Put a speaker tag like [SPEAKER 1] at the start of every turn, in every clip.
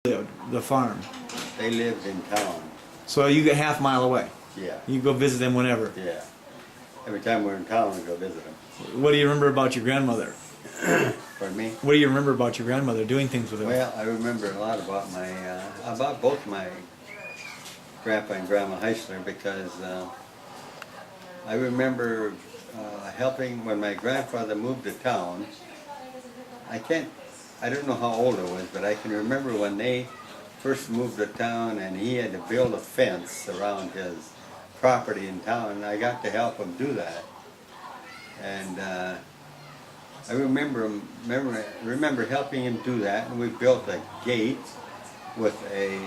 [SPEAKER 1] lived, the farm?
[SPEAKER 2] They lived in town.
[SPEAKER 1] So you get half mile away.
[SPEAKER 2] Yeah.
[SPEAKER 1] You go visit them whenever.
[SPEAKER 2] Yeah. Every time we're in town, we go visit them.
[SPEAKER 1] What do you remember about your grandmother?
[SPEAKER 2] Pardon me?
[SPEAKER 1] What do you remember about your grandmother doing things with her?
[SPEAKER 2] Well, I remember a lot about about both my grandpa and grandma Heisler because I remember helping when my grandfather moved to town. I don't know how old I was, but I can remember when they first moved to town and he had to build a fence around his property in town, and I got to help him do that. And I remember helping him do that, and we built a gate with a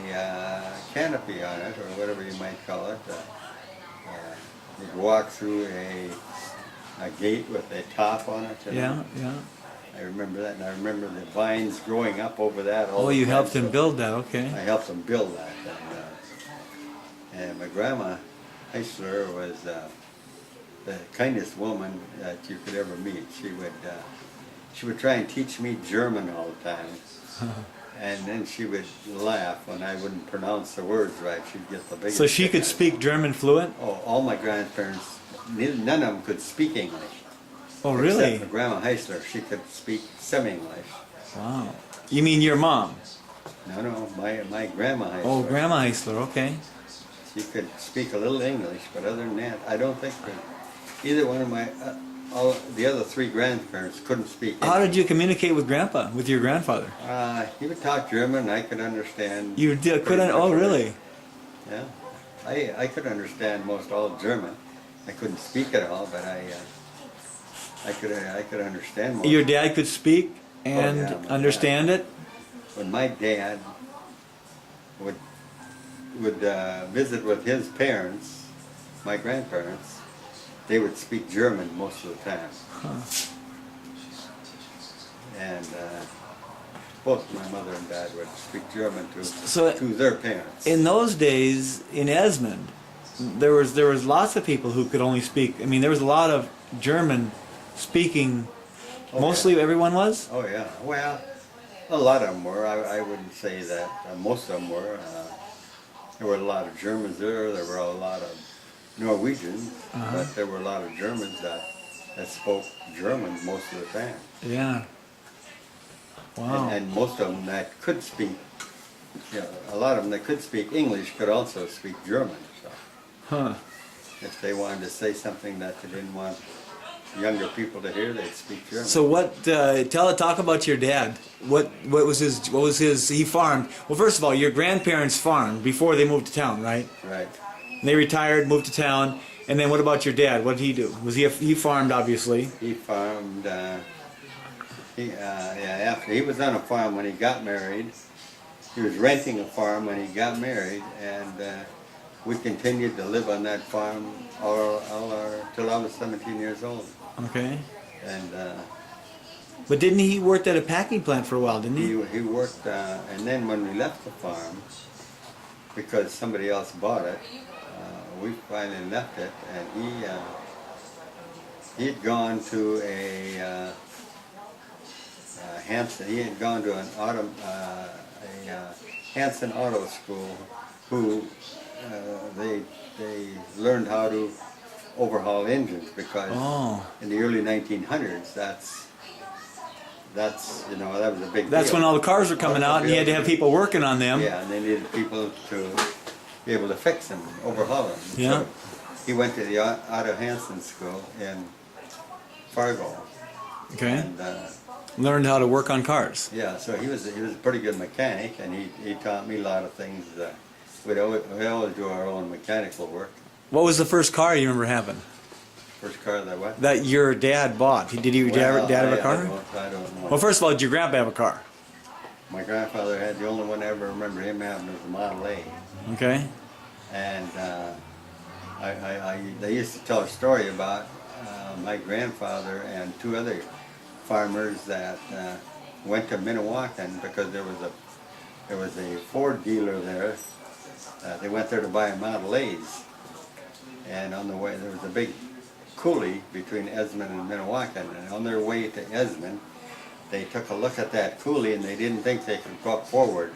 [SPEAKER 2] canopy on it, or whatever you might call it. You'd walk through a gate with a top on it.
[SPEAKER 1] Yeah, yeah.
[SPEAKER 2] I remember that, and I remember the vines growing up over that.
[SPEAKER 1] Oh, you helped him build that, okay.
[SPEAKER 2] I helped him build that. And my grandma Heisler was the kindest woman that you could ever meet. She would try and teach me German all the time. And then she would laugh when I wouldn't pronounce the words right. She'd get the biggest.
[SPEAKER 1] So she could speak German fluent?
[SPEAKER 2] Oh, all my grandparents, none of them could speak English.
[SPEAKER 1] Oh, really?
[SPEAKER 2] Except for Grandma Heisler, she could speak semi-English.
[SPEAKER 1] Wow. You mean your mom?
[SPEAKER 2] No, my Grandma Heisler.
[SPEAKER 1] Oh, Grandma Heisler, okay.
[SPEAKER 2] She could speak a little English, but other than that, I don't think that either one of my, the other three grandparents couldn't speak English.
[SPEAKER 1] How did you communicate with Grandpa, with your grandfather?
[SPEAKER 2] He would talk German, and I could understand.
[SPEAKER 1] You couldn't? Oh, really?
[SPEAKER 2] Yeah. I could understand most all German. I couldn't speak it all, but I could understand most.
[SPEAKER 1] Your dad could speak and understand it?
[SPEAKER 2] When my dad would visit with his parents, my grandparents, they would speak German most of the time.
[SPEAKER 1] Huh.
[SPEAKER 2] And both my mother and dad would speak German to their parents.
[SPEAKER 1] In those days, in Esmond, there was lots of people who could only speak. I mean, there was a lot of German speaking.
[SPEAKER 2] Oh,
[SPEAKER 1] mostly
[SPEAKER 2] yeah.
[SPEAKER 1] everyone was?
[SPEAKER 2] Oh yeah. Well, a lot of them were. I wouldn't say that most of them were. There were a lot of Germans there. There were a lot of Norwegians, but there were a lot of Germans that spoke German most of the time.
[SPEAKER 1] Yeah. Wow.
[SPEAKER 2] And most of them that could speak, a lot of them that could speak English could also speak German. So
[SPEAKER 1] Huh.
[SPEAKER 2] if they wanted to say something that they didn't want younger people to hear, they'd speak German.
[SPEAKER 1] So what? Talk about your dad. What was his? He farmed. Well, first of all, your grandparents farmed before they moved to town, right?
[SPEAKER 2] Right.
[SPEAKER 1] And they retired, moved to town, and then what about your dad? What did he do? He farmed, obviously?
[SPEAKER 2] He farmed. After he was on a farm when he got married. He was renting a farm when he got married, and we continued to live on that farm till I was 17 years old.
[SPEAKER 1] Okay.
[SPEAKER 2] And
[SPEAKER 1] but didn't he work at a packing plant for a while, didn't he?
[SPEAKER 2] he worked, and then when we left the farm, because somebody else bought it, we finally left it, and he'd gone to a Hanson. He had gone to a Hanson Auto School, who they learned how to overhaul engines, because in the early 1900s, that was a big
[SPEAKER 1] That's
[SPEAKER 2] deal.
[SPEAKER 1] when all the cars were coming out, and you had to have people working on them.
[SPEAKER 2] Yeah, and they needed people to be able to fix them, overhaul them.
[SPEAKER 1] Yeah.
[SPEAKER 2] So he went to the Otto Hanson School in Fargo.
[SPEAKER 1] Okay.
[SPEAKER 2] And,
[SPEAKER 1] learned how to work on cars.
[SPEAKER 2] yeah, so he was a pretty good mechanic, and he taught me a lot of things. We always do our own mechanical work.
[SPEAKER 1] What was the first car you remember having?
[SPEAKER 2] First car that what?
[SPEAKER 1] That your dad bought? Did your dad have a car?
[SPEAKER 2] I don't know.
[SPEAKER 1] Well, first of all, did your grandpa have a car?
[SPEAKER 2] My grandfather had the only one I ever remember him having was a Model A.
[SPEAKER 1] Okay.
[SPEAKER 2] And they used to tell a story about my grandfather and two other farmers that went to Minnewacan because there was a Ford dealer there. They went there to buy Model A's, and on the way there was a big coulee between Esmond and Minnewacan, and on their way to Esmond, they took a look at that coulee and they didn't think they could go up forward.